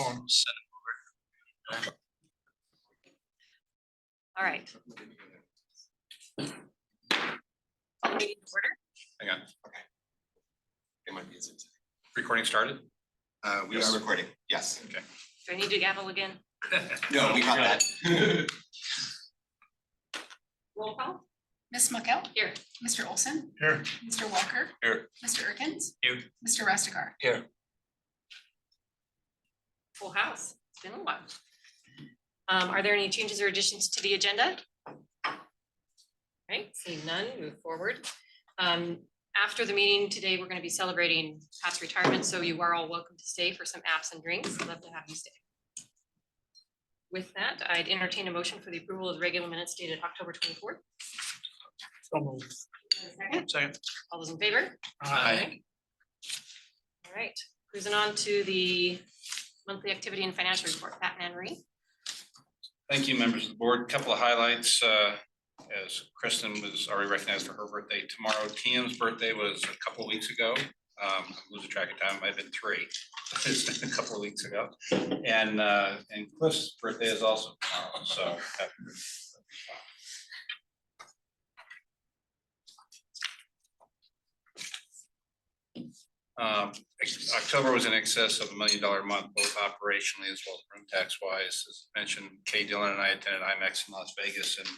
phone. All right. Meeting order. Hang on. Okay. It might be easy. Recording started? We are recording. Yes. Okay. Do I need to gavel again? No, we got that. Roll call. Ms. Muckel? Here. Mr. Olson? Here. Mr. Walker? Here. Mr. Erkins? Here. Mr. Rastakar? Here. Full house. It's been a while. Are there any changes or additions to the agenda? Right, seeing none, move forward. After the meeting today, we're going to be celebrating Pat's retirement, so you are all welcome to stay for some apps and drinks. I'd love to have you stay. With that, I'd entertain a motion for the approval of the regular minutes dated October 24th. So moved. Second. All those in favor? Aye. All right, cruising on to the monthly activity and financial report. Pat and Anne Marie. Thank you, members of the board. Couple of highlights. As Kristen was already recognized for her birthday tomorrow. Tiam's birthday was a couple of weeks ago. I'm losing track of time. It might have been 3. It's been a couple of weeks ago. And Cliff's birthday is also tomorrow. So happy birthday. October was in excess of $1 million a month, both operationally as well as room tax wise. As mentioned, Kay Dillon and I attended IMEX in Las Vegas, and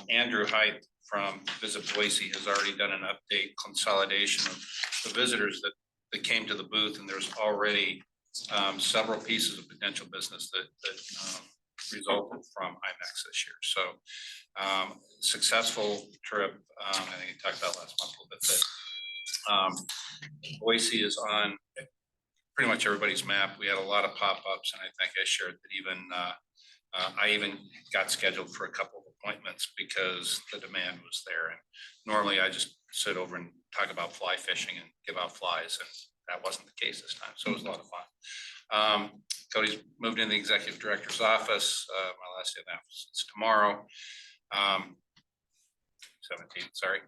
Andrew Height from Visit Boise has already done an update consolidation of the visitors that came to the booth, and there's already several pieces of potential business that resulted from IMEX this year. So successful trip. I think I talked about last month a little bit that Boise is on pretty much everybody's map. We had a lot of pop-ups, and I think I shared that even I even got scheduled for a couple of appointments because the demand was there. And normally I just sit over and talk about fly fishing and give out flies, and that wasn't the case this time. So it was a lot of fun. Cody's moved into the executive director's office. My last day of office is tomorrow. 17, sorry.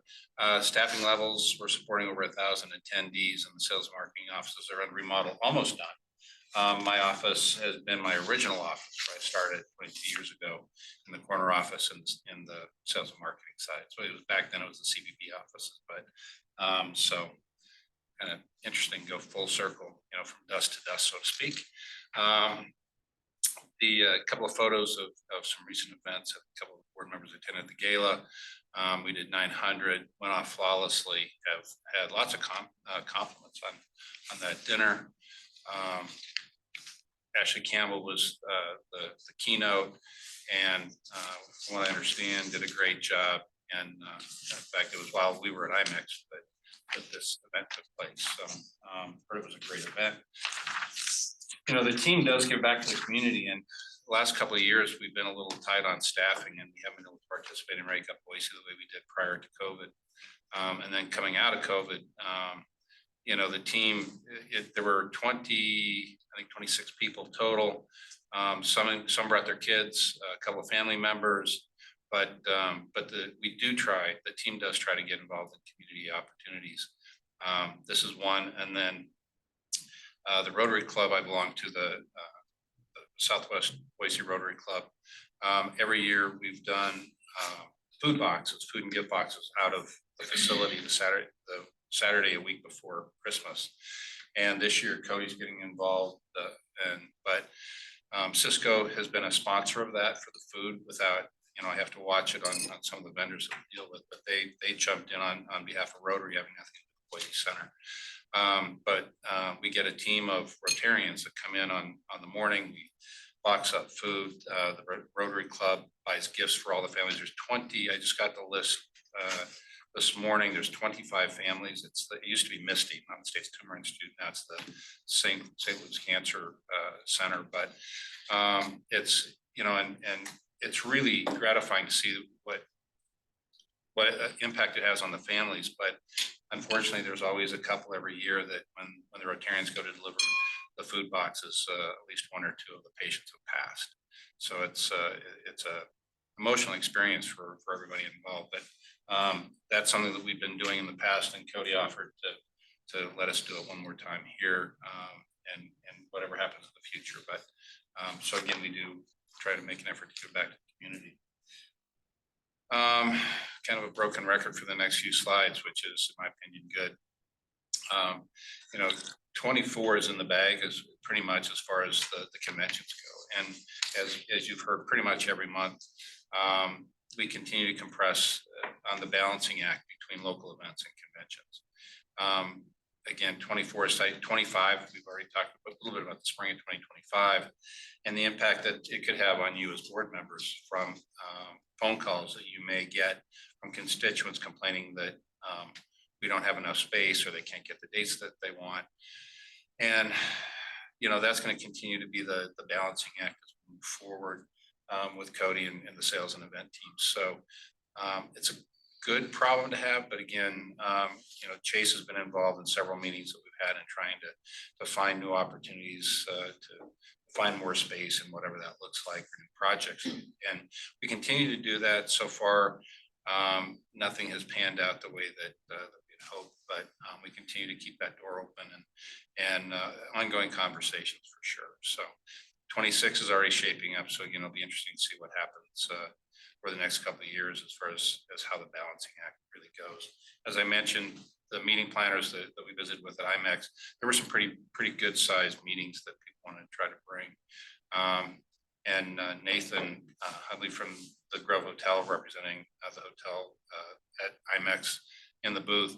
Staffing levels, we're supporting over 1,000 attendees, and the sales and marketing offices are under remodel, almost done. My office has been my original office where I started 22 years ago in the corner office in the sales and marketing side. So it was back then it was the CVP offices, but so kind of interesting, go full circle, you know, from dust to dust, so to speak. The couple of photos of some recent events. A couple of board members attended the gala. We did 900, went off flawlessly. Have had lots of compliments on that dinner. Ashley Campbell was the keynote, and from what I understand, did a great job. And in fact, it was while we were at IMEX that this event took place. So heard it was a great event. You know, the team does give back to the community, and the last couple of years we've been a little tight on staffing, and we haven't been able to participate in Wake Up Boise the way we did prior to COVID. And then coming out of COVID, you know, the team, there were 26 people total. Some brought their kids, a couple of family members, but we do try. The team does try to get involved in community opportunities. This is one, and then the Rotary Club. I belong to the Southwest Boise Rotary Club. Every year we've done food boxes, food and gift boxes out of the facility the Saturday a week before Christmas. And this year Cody's getting involved, but Cisco has been a sponsor of that for the food without, you know, I have to watch it on some of the vendors that we deal with, but they jumped in on behalf of Rotary, having nothing to do with Boise Center. But we get a team of Rotarians that come in on the morning. We box up food. The Rotary Club buys gifts for all the families. There's 20. I just got the list this morning. There's 25 families. It used to be Misty, not the State's Tumor Institute. Now it's the St. Louis Cancer Center. But it's, you know, and it's really gratifying to see what impact it has on the families. But unfortunately, there's always a couple every year that when the Rotarians go to deliver the food boxes, at least 1 or 2 of the patients have passed. So it's a emotional experience for everybody involved. But that's something that we've been doing in the past, and Cody offered to let us do it one more time here. and whatever happens in the future. But so again, we do try to make an effort to give back to the community. Kind of a broken record for the next few slides, which is, in my opinion, good. 24 is in the bag as pretty much as far as the conventions go. And as you've heard pretty much every month, we continue to compress on the balancing act between local events and conventions. Again, 24 is tight, 25, we've already talked a little bit about the spring of 2025 and the impact that it could have on you as board members from phone calls that you may get from constituents complaining that we don't have enough space or they can't get the dates that they want. And, that's going to continue to be the balancing act as we move forward with Cody and the sales and event teams. So it's a good problem to have, but again, Chase has been involved in several meetings that we've had in trying to find new opportunities to find more space and whatever that looks like for new projects. And we continue to do that. So far, nothing has panned out the way that we'd hoped, but we continue to keep that door open and ongoing conversations for sure. So 26 is already shaping up. So, it'll be interesting to see what happens for the next couple of years as far as how the balancing act really goes. As I mentioned, the meeting planners that we visited with at IMEX, there were some pretty good sized meetings that people wanted to try to bring. And Nathan, I believe from the Grove Hotel, representing the hotel at IMEX in the booth,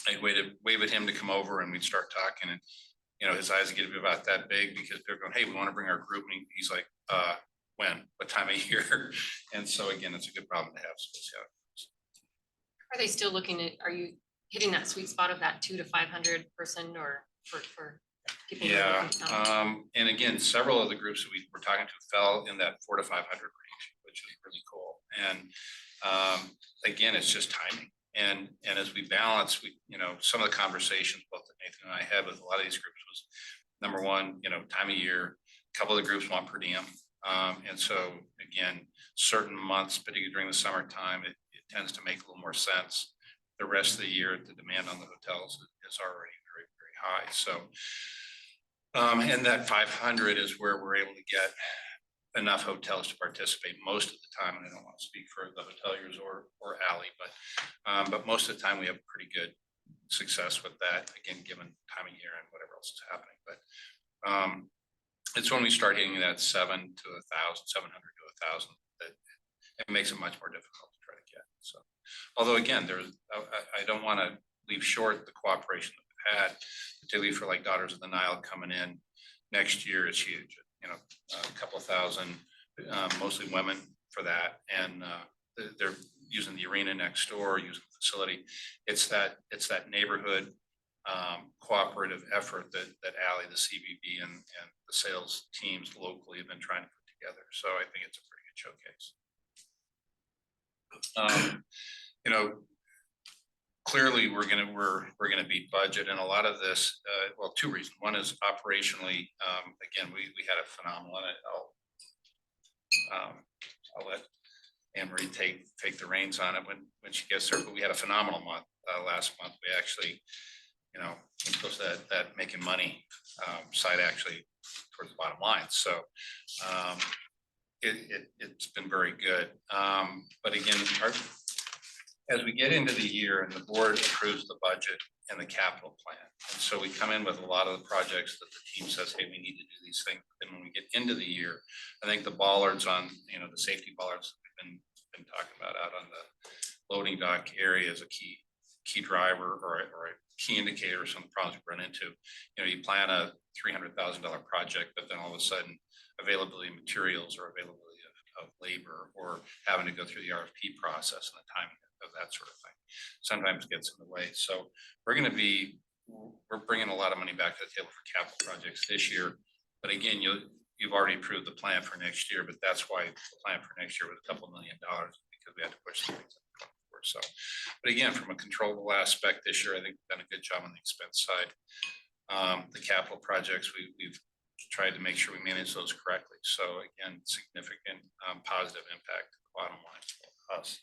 I'd wave at him to come over and we'd start talking, and his eyes would get to be about that big because they're going, hey, we want to bring our group meeting. He's like, when, what time of year? And so again, it's a good problem to have. So we'll see how it goes. Are they still looking at, are you hitting that sweet spot of that 200 to 500 person or for people? Who are Yeah, looking to come? and again, several of the groups that we were talking to fell in that 400 to 500 range, which is really cool. And again, it's just timing. And as we balance, some of the conversations both that Nathan and I had with a lot of these groups was, number one, time of year. A couple of the groups want per diem, and so again, certain months, particularly during the summertime, it tends to make a little more sense. The rest of the year, the demand on the hotels is already very, very high. So, and that 500 is where we're able to get enough hotels to participate most of the time. And I don't want to speak for the hoteliers or Allie, but most of the time we have pretty good success with that. Again, given time of year and whatever else is happening. But it's when we start hitting that 700 to 1,000 that it makes it much more difficult to try to get. So, although again, I don't want to leave short the cooperation that we've had, particularly for like Daughters of the Nile coming in next year is huge. A couple of thousand, mostly women for that, and they're using the arena next door, using the facility. It's that neighborhood cooperative effort that Allie, the CVB, and the sales teams locally have been trying to put together. So I think it's a pretty good showcase. Clearly we're gonna beat budget, and a lot of this, well, two reasons. One is operationally, again, we had a phenomenal, and I'll let Anne Marie take the reins on it when she gets there. But we had a phenomenal month last month. We actually, came close to that making money side actually towards the bottom line. So it's been very good. But again, as we get into the year and the board approves the budget and the capital plan, and so we come in with a lot of the projects that the team says, hey, we need to do these things. And when we get into the year, I think the bollards on, the safety bollards we've been talking about out on the loading dock area is a key driver or a key indicator of some of the problems we run into. You plan a $300,000 project, but then all of a sudden availability of materials or availability of labor or having to go through the RFP process and the timing of that sort of thing sometimes gets in the way. So we're bringing a lot of money back to the table for capital projects this year. But again, you've already approved the plan for next year, but that's why the plan for next year was a couple $1 million because we had to push some things up. So, but again, from a controllable aspect this year, I think we've done a good job on the expense side. The capital projects, we've tried to make sure we manage those correctly. So again, significant positive impact to the bottom line for us.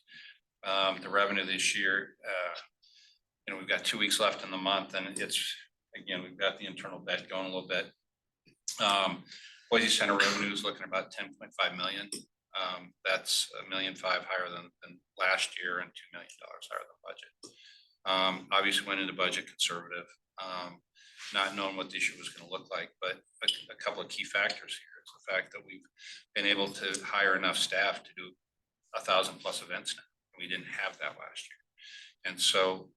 The revenue this year, we've got 2 weeks left in the month, and it's again, we've got the internal bet going a little bit. Boise Center revenue is looking at about 10.5 million. That's $1.5 million higher than last year and $2 million higher than budget. Obviously went into budget conservative, not knowing what this year was going to look like, but a couple of key factors here is the fact that we've been able to hire enough staff to do 1,000+ events now. We didn't have that last year. And so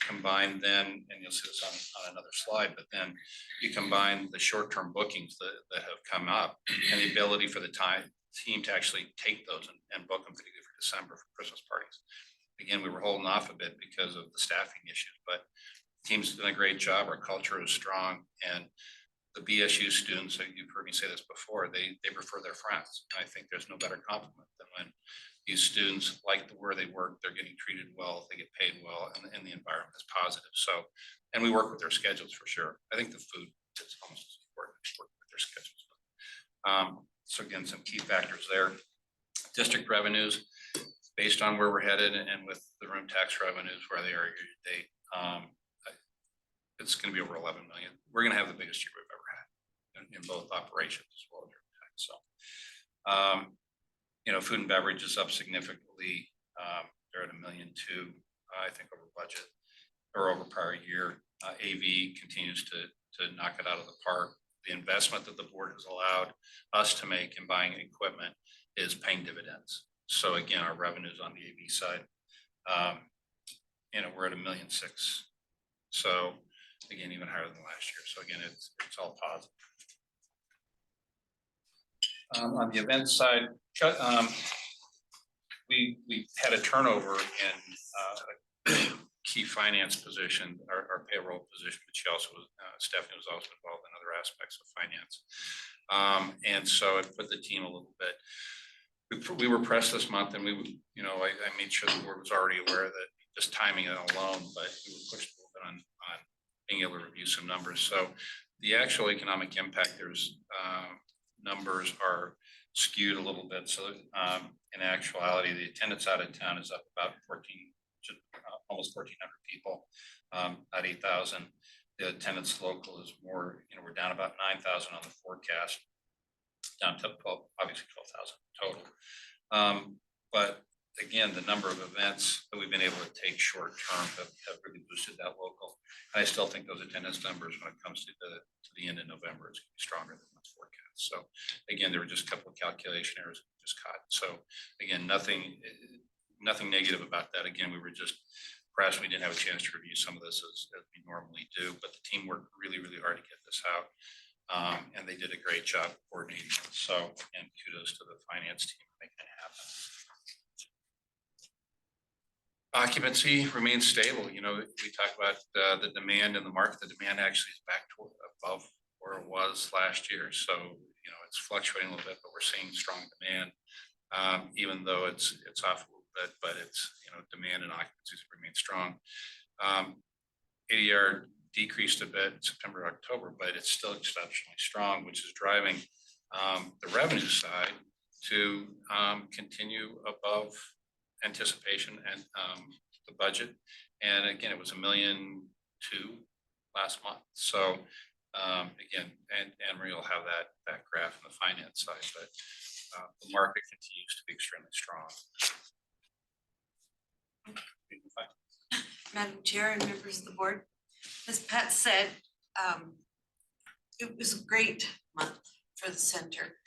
combined then, and you'll see this on another slide, but then you combine the short-term bookings that have come up and the ability for the team to actually take those and book them for December for Christmas parties. Again, we were holding off a bit because of the staffing issues, but the team's done a great job. Our culture is strong, and the BSU students, you've heard me say this before, they prefer their friends. And I think there's no better compliment than when these students like where they work, they're getting treated well, they get paid well, and the environment is positive. So, and we work with their schedules for sure. I think the food is almost as important as working with their schedules. So again, some key factors there. District revenues, based on where we're headed and with the room tax revenues where they are year to date, it's going to be over 11 million. We're going to have the biggest year we've ever had in both operations as well as room tax. So, you know, food and beverage is up significantly. They're at $1.2 million, I think, over budget or over prior year. AV continues to knock it out of the park. The investment that the board has allowed us to make in buying equipment is paying dividends. So again, our revenues on the AV side, you know, we're at $1.6 million. So again, even higher than last year. So again, it's all positive. On the event side, we had a turnover in key finance position, our payroll position, but she also was, Stephanie was also involved in other aspects of finance. And so it put the team a little bit, we were pressed this month, and we, you know, I made sure the board was already aware that just timing it alone, but we were pushed a little bit on being able to review some numbers. So the actual economic impact, there's numbers are skewed a little bit. So in actuality, the attendance out of town is up about almost 1,400 people, at 8,000. The attendance local is more, you know, we're down about 9,000 on the forecast, down to 12, obviously 12,000 total. But again, the number of events that we've been able to take short term have really boosted that local. And I still think those attendance numbers, when it comes to the end of November, it's going to be stronger than what's forecast. So again, there were just a couple of calculation errors just caught. So again, nothing negative about that. Again, we were just pressed. We didn't have a chance to review some of this as we normally do, but the team worked really, really hard to get this out. And they did a great job coordinating it. So, and kudos to the finance team for making it happen. Occupancy remains stable. You know, we talked about the demand in the market. The demand actually is back to above where it was last year. So, you know, it's fluctuating a little bit, but we're seeing strong demand, even though it's off a little bit, but it's, you know, demand and occupancies remain strong. ADR decreased a bit in September, October, but it's still exceptionally strong, which is driving the revenue side to continue above anticipation and the budget. And again, it was $1.2 million last month. So again, and Anne-Marie will have that graph on the finance side, but the market continues to be extremely strong. Madam Chair and members of the board, as Pat said, it was a great month for the center.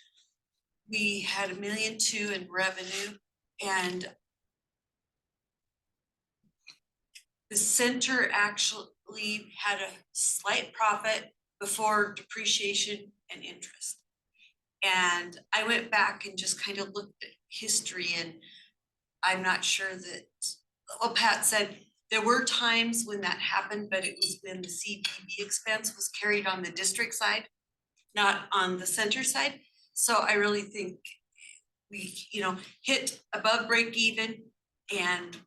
We had $1.2 million in revenue, and the center actually had a slight profit before depreciation and interest. And I went back and just kind of looked at history, and I'm not sure that, well, Pat said there were times when that happened, but it was when the CDB expense was carried on the district side, not on the center side. So I really think we, you know, hit above break even and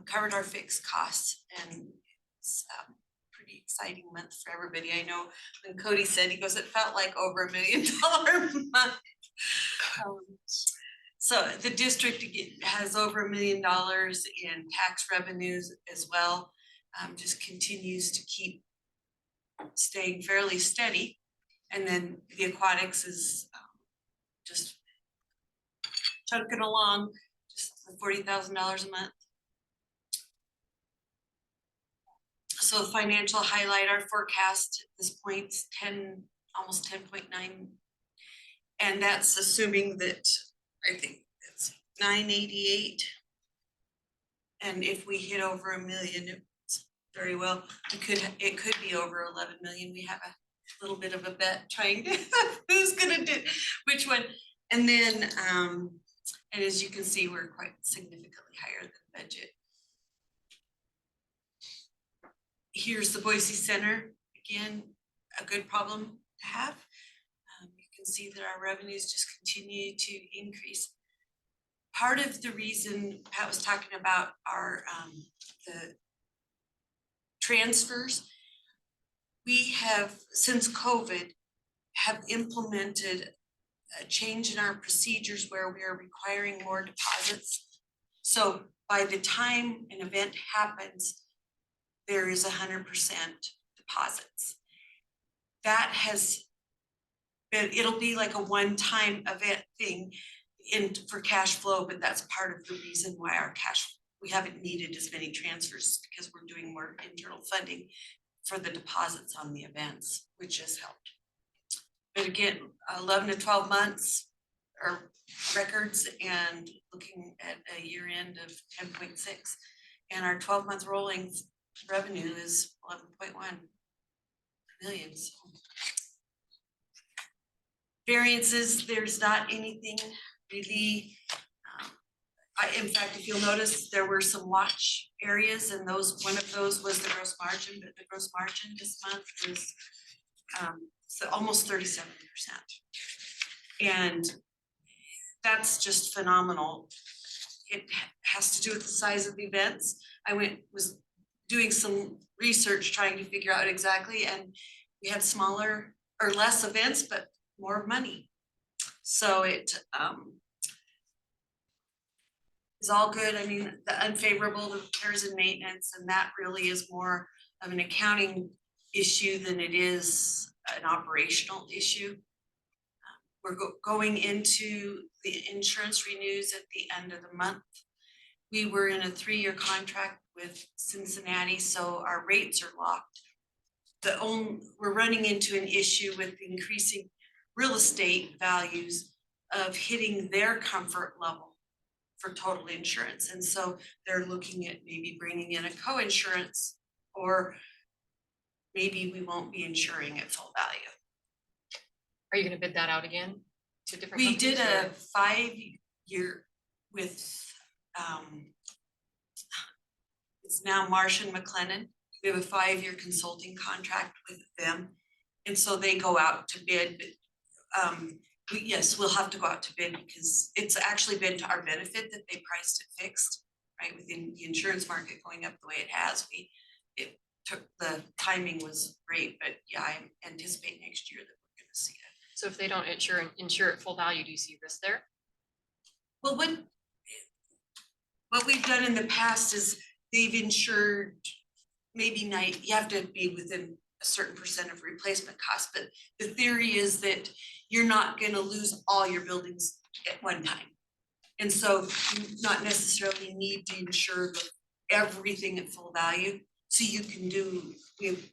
covered our fixed costs, and it's a pretty exciting month for everybody. I know when Cody said, he goes, it felt like over $1 million month. So the district has over $1 million in tax revenues as well. Just continues to keep staying fairly steady. And then the aquatics is just chugging along, just $40,000 a month. So financial highlight, our forecast at this point's almost 10.9. And that's assuming that, I think it's 988. And if we hit over 1 million, it's very well, it could be over 11 million. We have a little bit of a bet trying to, who's gonna do, which one? And then, and as you can see, we're quite significantly higher than budget. Here's the Boise Center, again, a good problem to have. You can see that our revenues just continue to increase. Part of the reason Pat was talking about our the transfers, we have, since COVID, have implemented a change in our procedures where we are requiring more deposits. So by the time an event happens, there is 100% deposits. That has been, it'll be like a one-time event thing for cash flow, but that's part of the reason why we haven't needed as many transfers, because we're doing more internal funding for the deposits on the events, which has helped. But again, 11 to 12 months are records, and looking at a year end of 10.6, and our 12-month rolling revenue is 11.1 million. So variances, there's not anything really. In fact, if you'll notice, there were some watch areas, and one of those was the gross margin, but the gross margin this month was so almost 37%. And that's just phenomenal. It has to do with the size of the events. I was doing some research trying to figure out exactly, and we had smaller or less events, but more money. So it is all good. I mean, the unfavorable, the repairs and maintenance, and that really is more of an accounting issue than it is an operational issue. We're going into the insurance renews at the end of the month. We were in a 3-year contract with Cincinnati, so our rates are locked. We're running into an issue with increasing real estate values of hitting their comfort level for total insurance. And so they're looking at maybe bringing in a co-insurance, or maybe we won't be insuring at full value. Are you gonna bid that out again to different We companies? did a 5-year with, it's now Marsh and McLennan. We have a 5-year consulting contract with them. And so they go out to bid, but yes, we'll have to go out to bid, because it's actually been to our benefit that they priced it fixed, right? Within the insurance market going up the way it has, the timing was great, but yeah, I anticipate next year that we're gonna see it. So if they don't insure at full value, do you see risk there? Well, what we've done in the past is they've insured maybe you have to be within a certain percent of replacement cost, but the theory is that you're not gonna lose all your buildings at one time. And so you not necessarily need to insure everything at full value. So you can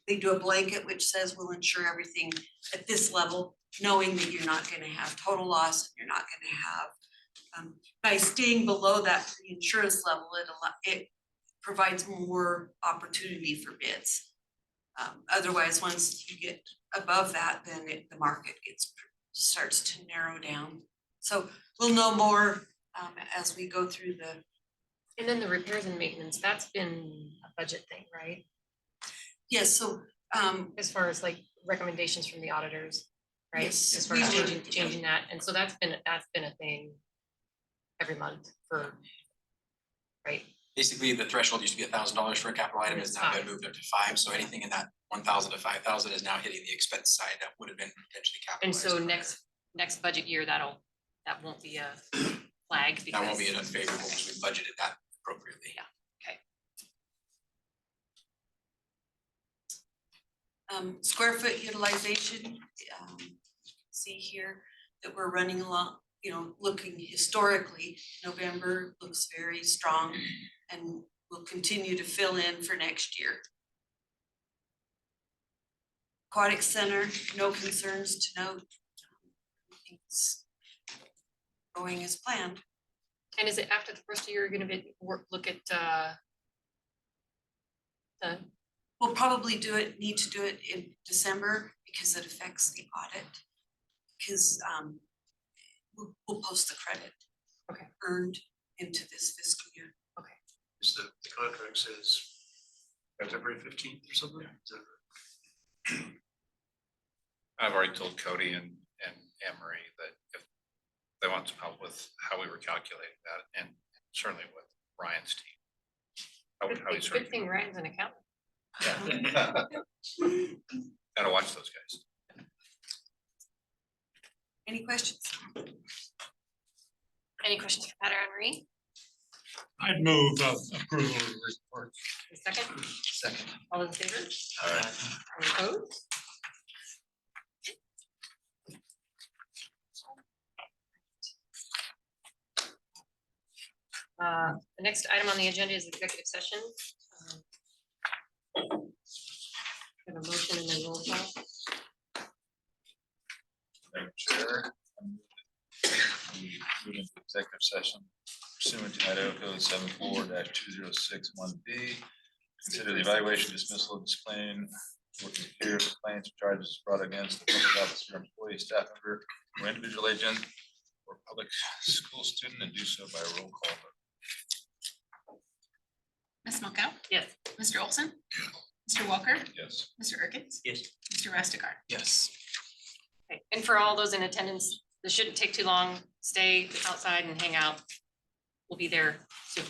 they do a blanket which says we'll insure everything at this level, knowing that you're not gonna have total loss, and you're not gonna have, by staying below that insurance level, it provides more opportunity for bids. Otherwise, once you get above that, then the market starts to narrow down. So we'll know more as we go through the. And then the repairs and maintenance, that's been a budget thing, right? Yes, so As far as like recommendations from the auditors, right? Yes, As far as we were- changing that, and so that's been a thing every month for, right? Basically, the threshold used to be $1,000 for a capital item, It's is now been five. moved up to 5, so anything in that 1,000 to 5,000 is now hitting the expense side that would have been potentially And capitalized. so prior. next budget year, that won't be a flag because. That won't be an unfavorable, because we budgeted that appropriately. Yeah. Okay. Square foot utilization, see here that we're running along, looking historically, November looks very strong and will continue to fill in for next year. Aquatic Center, no concerns to note. Everything's going as planned. And is it after the first year, you're gonna look at the We'll probably need to do it in December because it affects the audit. Because we'll post the credit. Okay. Earned into this fiscal year. Is the contract says February 15th or something? Is that right? I've already told Cody and Anne Marie that if they want some help with how we were calculating that, and certainly with Ryan's team. How he's good thing Ryan's an accountant. Gotta watch those guys. Any questions? Any questions for Pat or Anne Marie? I'd move approval of the report. A second, Second. all those in favor? Any opposed? The next item on the agenda is executive session. We have a motion and then roll call. Madam Chair, we move into executive session pursuant to Idaho Code 74-2061B. Consider the evaluation, dismissal, of discipline, working here, complaints, charges brought against the public officer, employee, staff member, or individual agent, or public school student, and do so by a roll call vote. Ms. Milkow, Yes. Mr. Olson, Mr. Walker, Yes. Mr. Urquez, Yes. Mr. Restakar. Yes. Okay, and for all those in attendance, this shouldn't take too long. Stay outside and hang out. We'll be there soon.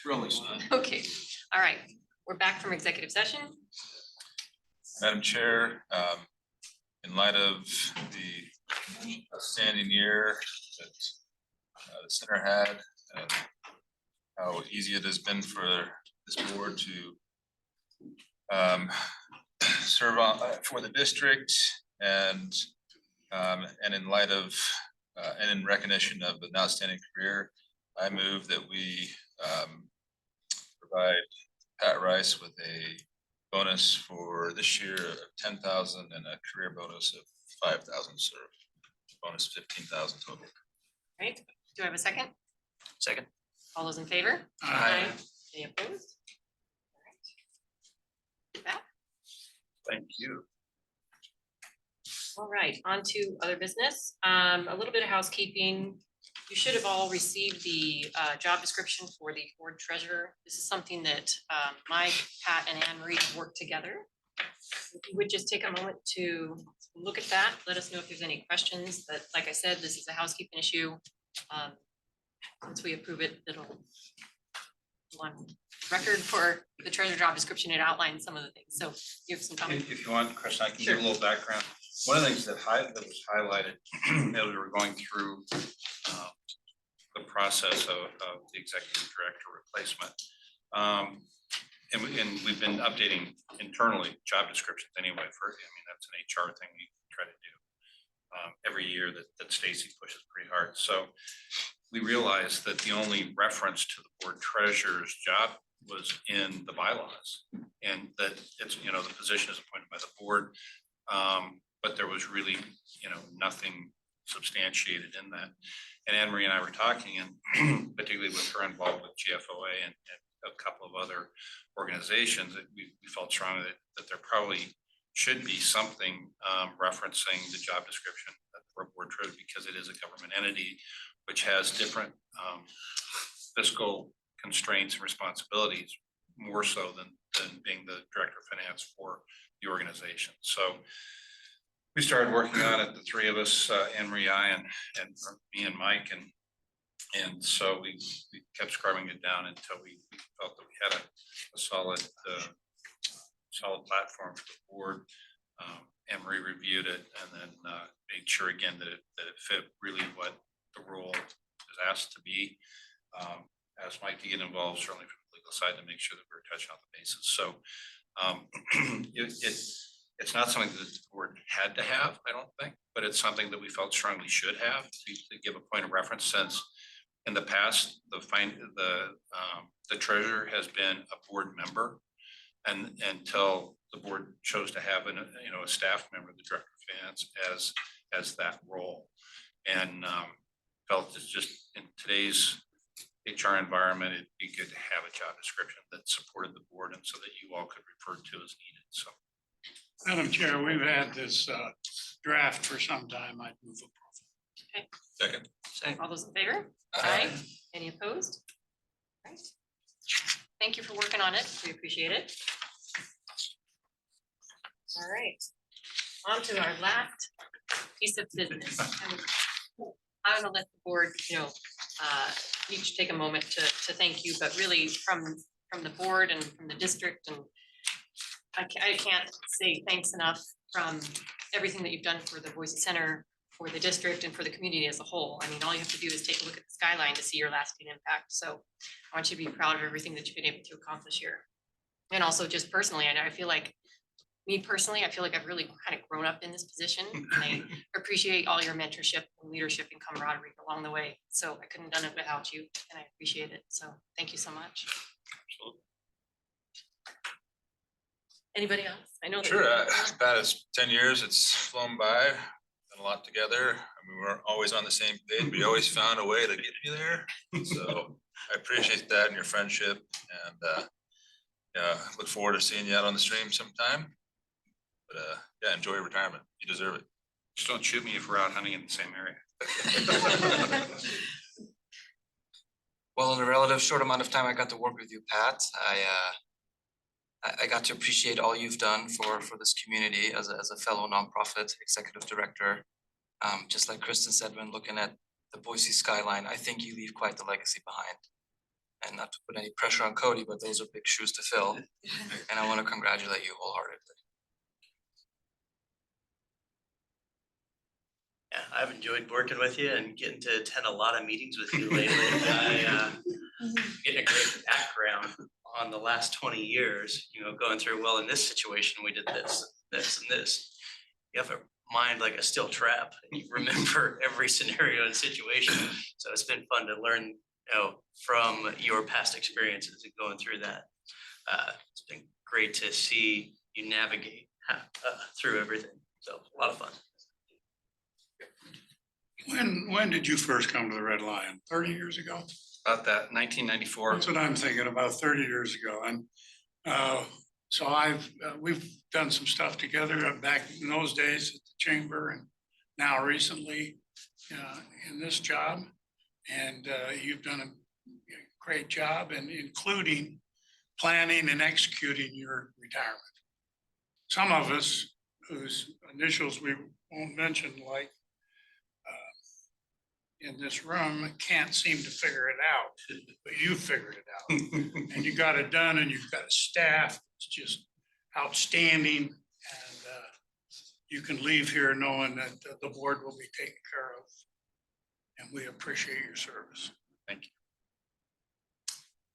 Really soon. Okay, all right, we're back from executive session. Madam Chair, in light of the outstanding year that the center had and how easy it has been for this board to serve on for the district and in light of and in recognition of an outstanding career, I move that we provide Pat Rice with a bonus for this year of 10,000 and a career bonus of 5,000, so bonus 15,000 total. Right, do I have a second? Second. All those in favor? Aye. Any opposed? All right. Back. Thank you. All right, on to other business. A little bit of housekeeping. You should have all received the job description for the board treasurer. This is something that Mike, Pat, and Anne Marie have worked together. If you would just take a moment to look at that, let us know if there's any questions. But like I said, this is a housekeeping issue. Once we approve it, it'll go on record for the treasurer job description. It outlines some of the things. So you have some comments. If you want, Chris, I can Sure. give a little background. One of the things that was highlighted as we were going through the process of the executive director replacement. And we've been updating internally job descriptions anyway that's an HR thing we try to do every year that Stacy pushes pretty hard. So we realized that the only reference to the board treasurer's job was in the bylaws, and that it's, the position is appointed by the board. But there was really, nothing substantiated in that. And Anne Marie and I were talking, and particularly with her involved with GFOA and a couple of other organizations, that we felt strongly that there probably should be something referencing the job description for a board treasurer, because it is a government entity which has different fiscal constraints and responsibilities, more so than being the director of finance for the organization. So we started working on it, the three of us, Anne Marie, and me and Mike, and so we kept scrubbing it down until we felt that we had a solid platform for the board. Anne Marie reviewed it and then made sure again that it fit really what the role is asked to be. Asked Mike to get involved, certainly from a legal political side to make sure that we're touching all the bases. So it's not something that the board had to have, I don't think, but it's something that we felt strongly should have to give a point of reference, since in the past, the treasurer has been a board member, and until the board chose to have a staff member, the director of finance, as that role, and felt it's just in today's HR environment, it'd be good to have a job description that supported the board and so that you all could refer to as needed. So. Madam Chair, we've had this draft for some time. I'd move approval. Second. All those in favor? Aye. Any opposed? Right. Thank you for working on it. We appreciate it. All right. On to our last piece of business. I'm gonna let the board, each take a moment to thank you, but really from the board and from the district, and I can't say thanks enough from everything that you've done for the Boise Center, for the district, and for the community as a whole. I mean, all you have to do is take a look at the skyline to see your lasting impact. So I want you to be proud of everything that you've been able to accomplish here. And also just personally, I feel like I've really kind of grown up in this position, and I appreciate all your mentorship and leadership and camaraderie along the way. So I couldn't have done it without you, and I appreciate it. So thank you so much. Absolutely. Anybody else? I know that. Sure, about as 10 years, it's flown by, done a lot together. I mean, we weren't always on the same page, but you always found a way to get you there. So I appreciate that and your friendship, and look forward to seeing you out on the stream sometime. But yeah, enjoy retirement. You deserve it. Just don't shoot me if we're out hunting in the same area. Well, in a relative short amount of time I got to work with you, Pat, I got to appreciate all you've done for this community as a fellow nonprofit executive director. Just like Kristen said, when looking at the Boise skyline, I think you leave quite the legacy behind. And not to put any pressure on Cody, but those are big shoes to fill. And I want to congratulate you wholeheartedly. Yeah, I've enjoyed working with you and getting to attend a lot of meetings with you lately. Getting a great background on the last 20 years, going through, well, in this situation, we did this, this, and this. You have a mind like a steel trap, and you remember every scenario and situation. So it's been fun to learn, from your past experiences and going through that. It's been great to see you navigate through everything. So a lot of fun. When did you first come to the Red Lion? 30 years ago? About that, 1994. That's what I'm thinking, about 30 years ago. And so we've done some stuff together back in those days at the chamber, and now recently in this job. And you've done a great job, and including planning and executing your retirement. Some of us whose initials we won't mention, like in this room, can't seem to figure it out, but you figured it out. And you got it done, and you've got a staff that's just outstanding, and you can leave here knowing that the board will be taken care of. And we appreciate your service. Thank you.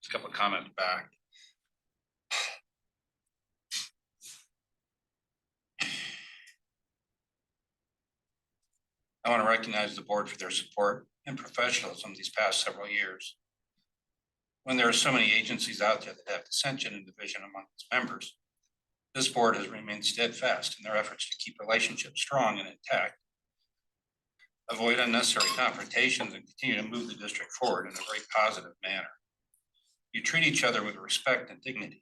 Just a couple of comments back. I want to recognize the board for their support and professionalism these past several years. When there are so many agencies out there that have dissension and division among its members, this board has remained steadfast in their efforts to keep relationships strong and intact, avoid unnecessary confrontations, and continue to move the district forward in a very positive manner. You treat each other with respect and dignity,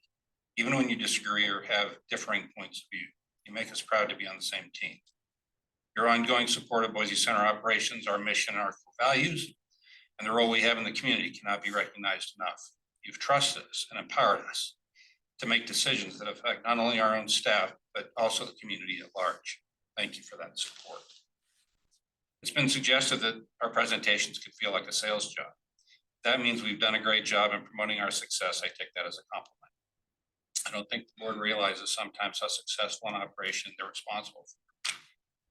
even when you disagree or have differing points of view. You make us proud to be on the same team. Your ongoing support of Boise Center operations, our mission, our core values, and the role we have in the community cannot be recognized enough. You've trusted us and empowered us to make decisions that affect not only our own staff, but also the community at large. Thank you for that support. It's been suggested that our presentations could feel like a sales job. That means we've done a great job in promoting our success. I take that as a compliment. I don't think the board realizes sometimes how successful an operation they're responsible for.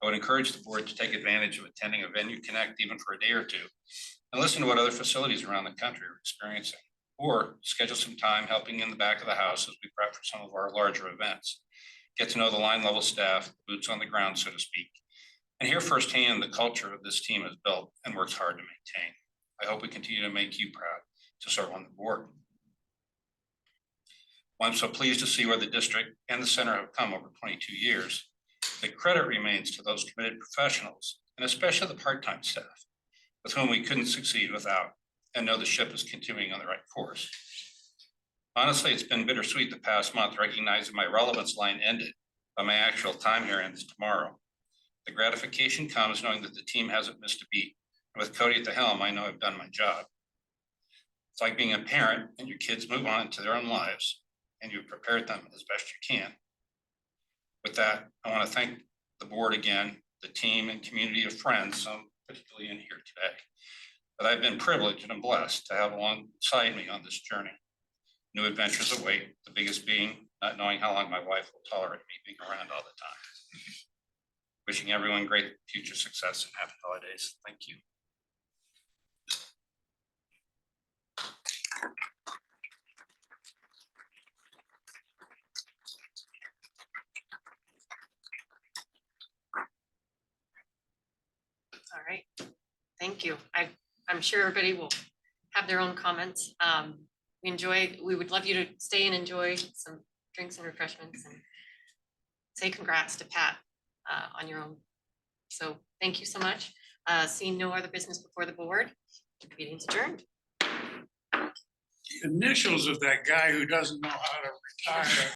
I would encourage the board to take advantage of attending a Venue Connect even for a day or two and listen to what other facilities around the country are experiencing. or schedule some time helping in the back of the house as we prep for some of our larger events. Get to know the line level staff, boots on the ground, so to speak, and hear firsthand the culture of this team has built and works hard to maintain. I hope we continue to make you proud to serve on the board. Well, I'm so pleased to see where the district and the center have come over 22 years. The credit remains to those committed professionals, and especially the part-time staff, with whom we couldn't succeed without, and know the ship is continuing on the right course. Honestly, it's been bittersweet the past month, recognizing my relevance line ended, but my actual time here ends tomorrow. The gratification comes knowing that the team hasn't missed a beat. And with Cody at the helm, I know I've done my job. It's like being a parent and your kids move on to their own lives and you've prepared them as best you can. With that, I want to thank the board again, the team and community of friends, some particularly in here today, that I've been privileged and blessed to have alongside me on this journey. New adventures await, the biggest being not knowing how long my wife will tolerate me being around all the time. Wishing everyone great future success and happy holidays. Thank you. All right, thank you. I'm sure everybody will have their own comments. We would love you to stay and enjoy some drinks and refreshments and say congrats to Pat on your own. So thank you so much. Seeing no other business before the board, the meeting's adjourned. Initials of that guy who doesn't know how to retire.